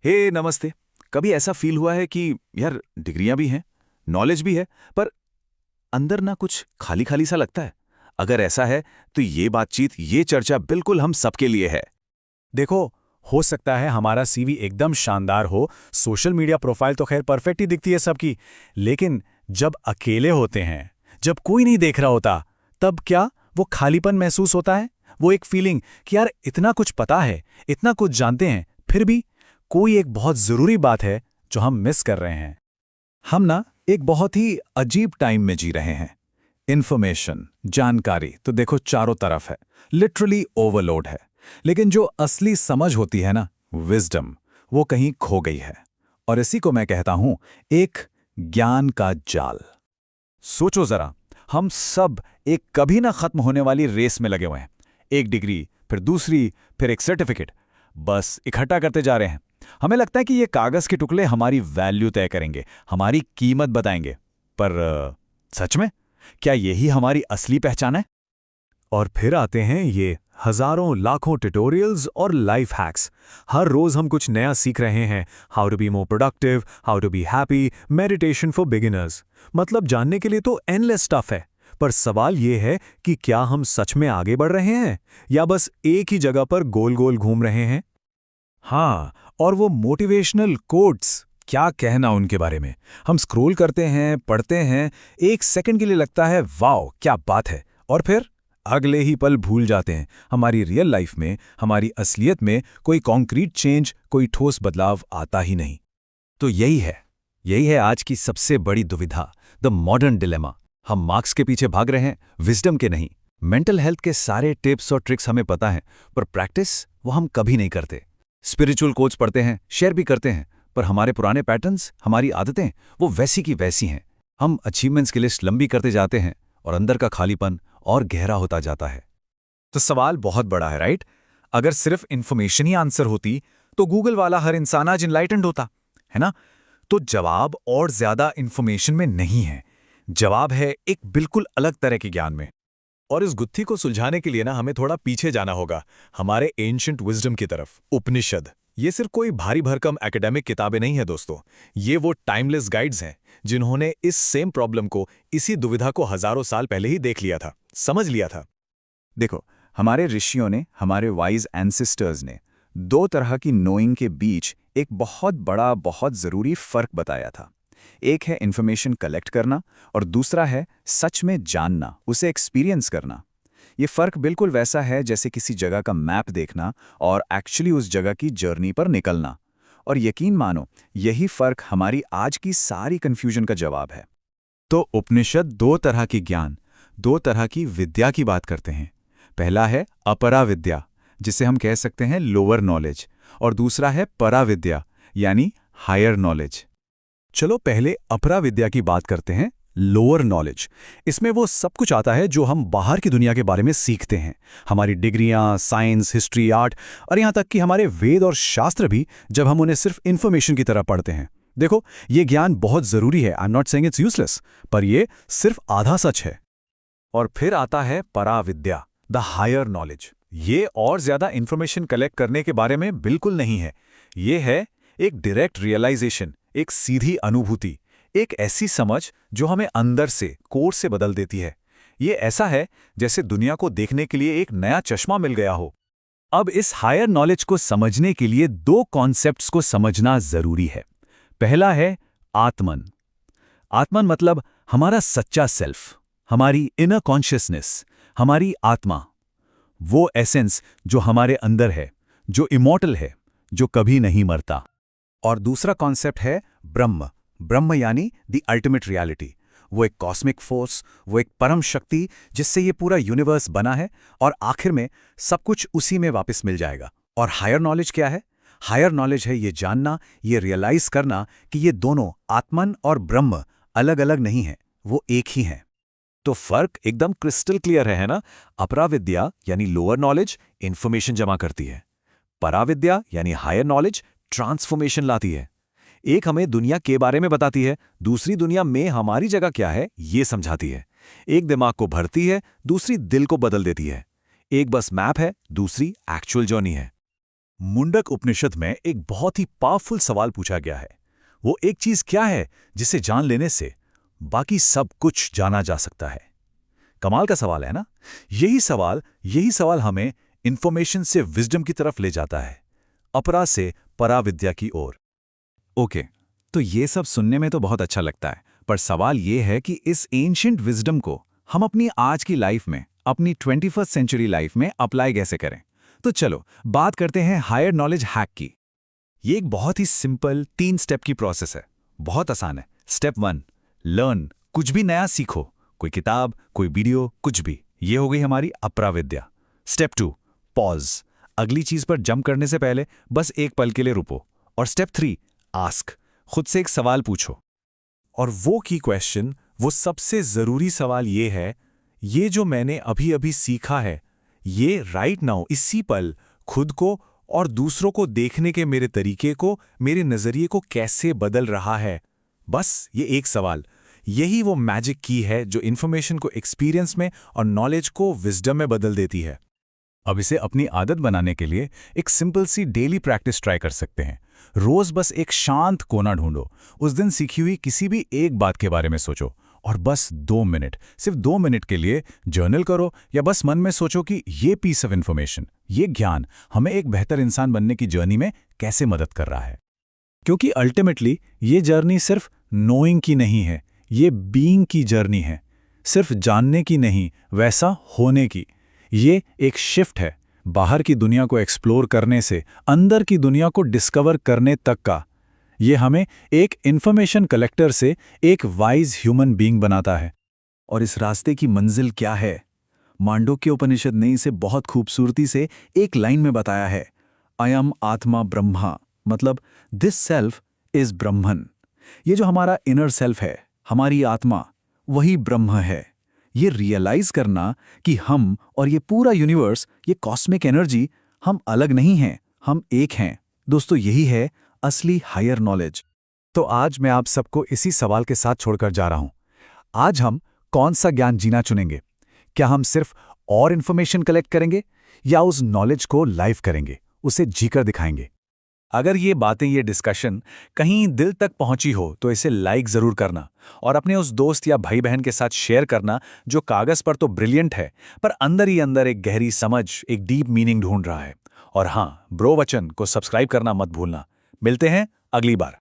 हे नमस्ते। कभी ऐसा फील हुआ है कि यार डिग्रियां भी हैं, नॉलेज भी है, पर अंदर ना कुछ खाली खाली सा लगता है। अगर ऐसा है तो ये बातचीत, ये चर्चा बिल्कुल हम सबके लिए है। देखो, हो सकता है हमारा सीवी एकदम शानदार हो, सोशल मीडिया प्रोफाइल तो खैर परफेक्ट ही दिखती है सबकी, लेकिन जब अकेले होते हैं, जब कोई नहीं देख रहा होता, तब क्या वो खालीपन महसूस होता है? वो एक फीलिंग कि यार इतना कुछ पता है, इतना कुछ जानते हैं, फिर भी कोई एक बहुत ज़रूरी बात है जो हम मिस कर रहे हैं। हम ना एक बहुत ही अजीब टाइम में जी रहे हैं। इन्फॉर्मेशन, जानकारी तो देखो चारों तरफ है, लिटरली ओवरलोड है। लेकिन जो असली समझ होती है ना, विजडम, वो कहीं खो गई है। और इसी को मैं कहता हूं एक ज्ञान का जाल। सोचो जरा, हम सब एक कभी ना खत्म होने वाली रेस में लगे हुए हैं। एक डिग्री, फिर दूसरी, फिर एक सर्टिफिकेट, बस इकट्ठा करते जा रहे हैं। हमें लगता है कि ये कागज के टुकड़े हमारी वैल्यू तय करेंगे, हमारी कीमत बताएंगे। पर सच में क्या यही हमारी असली पहचान है? और फिर आते हैं ये हजारों लाखों ट्यूटोरियल्स और लाइफ हैक्स। हर रोज हम कुछ नया सीख रहे हैं। How to be more productive, how to be happy, meditation for beginners. मतलब जानने के लिए तो एंडलेस स्टफ है। पर सवाल ये है कि क्या हम सच में आगे बढ़ रहे हैं या बस एक ही जगह पर गोल गोल घूम रहे हैं? हाँ, और वो मोटिवेशनल कोट्स, क्या कहना उनके बारे में। हम स्क्रॉल करते हैं, पढ़ते हैं, एक सेकंड के लिए लगता है वाओ क्या बात है, और फिर अगले ही पल भूल जाते हैं। हमारी रियल लाइफ में, हमारी असलियत में कोई कॉन्क्रीट चेंज, कोई ठोस बदलाव आता ही नहीं। तो यही है आज की सबसे बड़ी दुविधा, द मॉडर्न डिलेमा। हम मार्क्स के पीछे भाग रहे हैं, विजडम के नहीं। मेंटल हेल्थ के सारे टिप्स और ट्रिक्स हमें पता हैं, पर प्रैक्टिस वो हम कभी नहीं करते। स्पिरिचुअल कोच पढ़ते हैं, शेयर भी करते हैं, पर हमारे पुराने पैटर्न्स, हमारी आदतें, वो वैसी की वैसी हैं। हम अचीवमेंट्स की लिस्ट लंबी करते जाते हैं और अंदर का खालीपन और गहरा होता जाता है। तो सवाल बहुत बड़ा है, राइट? अगर सिर्फ इन्फॉर्मेशन ही आंसर होती तो गूगल वाला हर इंसान आज इनलाइटेंड होता, है ना? तो जवाब और ज्यादा इन्फॉर्मेशन में नहीं है। जवाब है एक बिल्कुल अलग तरह के ज्ञान में। और इस गुत्थी को सुलझाने के लिए ना हमें थोड़ा पीछे जाना होगा, हमारे एंशिएंट विजडम की तरफ। उपनिषद, ये सिर्फ कोई भारी भरकम एकेडमिक किताबें नहीं है दोस्तों। ये वो टाइमलेस गाइड्स हैं जिन्होंने इस सेम प्रॉब्लम को, इसी दुविधा को हजारों साल पहले ही देख लिया था, समझ लिया था। देखो, हमारे ऋषियों ने, हमारे वाइज एंसेस्टर्स ने दो तरह की नोइंग के बीच एक बहुत बड़ा, बहुत ज़रूरी फ़र्क बताया था। एक है इन्फॉर्मेशन कलेक्ट करना और दूसरा है सच में जानना, उसे एक्सपीरियंस करना। ये फ़र्क बिल्कुल वैसा है जैसे किसी जगह का मैप देखना और एक्चुअली उस जगह की जर्नी पर निकलना। और यकीन मानो, यही फ़र्क हमारी आज की सारी कन्फ्यूजन का जवाब है। तो उपनिषद दो तरह की ज्ञान, दो तरह की विद्या की बात करते हैं। पहला है अपरा विद्या, जिसे हम कह सकते हैं लोअर नॉलेज, और दूसरा है परा विद्या, यानी हायर नॉलेज। चलो पहले अपरा विद्या की बात करते हैं, लोअर नॉलेज। इसमें वो सब कुछ आता है जो हम बाहर की दुनिया के बारे में सीखते हैं। हमारी डिग्रियां, साइंस, हिस्ट्री, आर्ट, और यहाँ तक कि हमारे वेद और शास्त्र भी, जब हम उन्हें सिर्फ इन्फॉर्मेशन की तरह पढ़ते हैं। देखो, ये ज्ञान बहुत ज़रूरी है, I am not saying it's useless, पर ये सिर्फ आधा सच है। और फिर आता है परा विद्या, द हायर नॉलेज। ये और ज़्यादा इन्फॉर्मेशन कलेक्ट करने के बारे में बिल्कुल नहीं है। ये है एक डायरेक्ट रियलाइजेशन, एक सीधी अनुभूति, एक ऐसी समझ जो हमें अंदर से, कोर से बदल देती है। ये ऐसा है जैसे दुनिया को देखने के लिए एक नया चश्मा मिल गया हो। अब इस हायर नॉलेज को समझने के लिए दो कॉन्सेप्ट्स को समझना जरूरी है। पहला है आत्मन। आत्मन मतलब हमारा सच्चा सेल्फ, हमारी इनर कॉन्शियसनेस, हमारी आत्मा, वो एसेंस जो हमारे अंदर है, जो इमॉर्टल है, जो कभी नहीं मरता। और दूसरा कॉन्सेप्ट है ब्रह्म। ब्रह्म यानी द अल्टीमेट रियलिटी, वो एक कॉस्मिक फोर्स, वो एक परम शक्ति जिससे ये पूरा यूनिवर्स बना है, और आखिर में सब कुछ उसी में वापस मिल जाएगा। और हायर नॉलेज क्या है? हायर नॉलेज है ये जानना, ये रियलाइज करना कि ये दोनों, आत्मन और ब्रह्म, अलग अलग नहीं हैं, वो एक ही हैं। तो फर्क एकदम क्रिस्टल क्लियर है ना? अपराविद्या यानी लोअर नॉलेज इंफॉर्मेशन जमा करती है, पराविद्या यानी हायर नॉलेज ट्रांसफॉर्मेशन लाती है। एक हमें दुनिया के बारे में बताती है, दूसरी दुनिया में हमारी जगह क्या है ये समझाती है। एक दिमाग को भरती है, दूसरी दिल को बदल देती है। एक बस मैप है, दूसरी एक्चुअल जर्नी है। मुंडक उपनिषद में एक बहुत ही पावरफुल सवाल पूछा गया है। वो एक चीज क्या है जिसे जान लेने से बाकी सब कुछ जाना जा सकता है? कमाल का सवाल है ना? यही सवाल हमें इंफॉर्मेशन से विजडम की तरफ ले जाता है, अपरा से पराविद्या की ओर। ओके, तो ये सब सुनने में तो बहुत अच्छा लगता है, पर सवाल ये है कि इस एंशिएंट विजडम को हम अपनी आज की लाइफ में, अपनी 21st सेंचुरी लाइफ में अप्लाई कैसे करें? तो चलो बात करते हैं हायर नॉलेज हैक की। ये एक बहुत ही सिंपल 3 स्टेप की प्रोसेस है, बहुत आसान है। स्टेप 1, लर्न, कुछ भी नया सीखो, कोई किताब, कोई वीडियो, कुछ भी। ये हो गई हमारी अपराविद्या। स्टेप 2, पॉज, अगली चीज पर जंप करने से पहले बस एक पल के लिए रुको। और स्टेप 3, आस्क, खुद से एक सवाल पूछो। और वो की क्वेश्चन, वो सबसे जरूरी सवाल ये है, ये जो मैंने अभी अभी सीखा है, ये राइट नाउ इसी पल खुद को और दूसरों को देखने के मेरे तरीके को, मेरे नजरिए को कैसे बदल रहा है? बस ये एक सवाल, यही वो मैजिक की है जो इन्फॉर्मेशन को एक्सपीरियंस में और नॉलेज को विजडम में बदल देती है। अब इसे अपनी आदत बनाने के लिए एक सिंपल सी डेली प्रैक्टिस ट्राई कर सकते हैं। रोज बस एक शांत कोना ढूंढो, उस दिन सीखी हुई किसी भी एक बात के बारे में सोचो और बस 2 मिनट, सिर्फ 2 मिनट के लिए जर्नल करो या बस मन में सोचो कि ये पीस ऑफ इन्फॉर्मेशन, ये ज्ञान हमें एक बेहतर इंसान बनने की जर्नी में कैसे मदद कर रहा है। क्योंकि अल्टीमेटली ये जर्नी सिर्फ नोइंग की नहीं है, ये बीइंग की जर्नी है। सिर्फ जानने की नहीं, वैसा होने की। ये एक शिफ्ट है, बाहर की दुनिया को एक्सप्लोर करने से अंदर की दुनिया को डिस्कवर करने तक का। ये हमें एक इन्फॉर्मेशन कलेक्टर से एक वाइज ह्यूमन बीइंग बनाता है। और इस रास्ते की मंजिल क्या है? मांडुक्य उपनिषद ने इसे बहुत खूबसूरती से एक लाइन में बताया है, अयम आत्मा ब्रह्मा, मतलब दिस सेल्फ इज ब्रह्मन। ये जो हमारा इनर सेल्फ है, हमारी आत्मा, वही ब्रह्म है। ये रियलाइज करना कि हम और ये पूरा यूनिवर्स, ये कॉस्मिक एनर्जी, हम अलग नहीं हैं, हम एक हैं। दोस्तों, यही है असली हायर नॉलेज। तो आज मैं आप सबको इसी सवाल के साथ छोड़कर जा रहा हूं। आज हम कौन सा ज्ञान जीना चुनेंगे? क्या हम सिर्फ और इन्फॉर्मेशन कलेक्ट करेंगे या उस नॉलेज को लाइव करेंगे, उसे जीकर दिखाएंगे? अगर ये बातें, ये डिस्कशन कहीं दिल तक पहुंची हो तो इसे लाइक जरूर करना और अपने उस दोस्त या भाई बहन के साथ शेयर करना जो कागज पर तो ब्रिलियंट है पर अंदर ही अंदर एक गहरी समझ, एक डीप मीनिंग ढूंढ रहा है। और हाँ, ब्रो वचन को सब्सक्राइब करना मत भूलना। मिलते हैं अगली बार।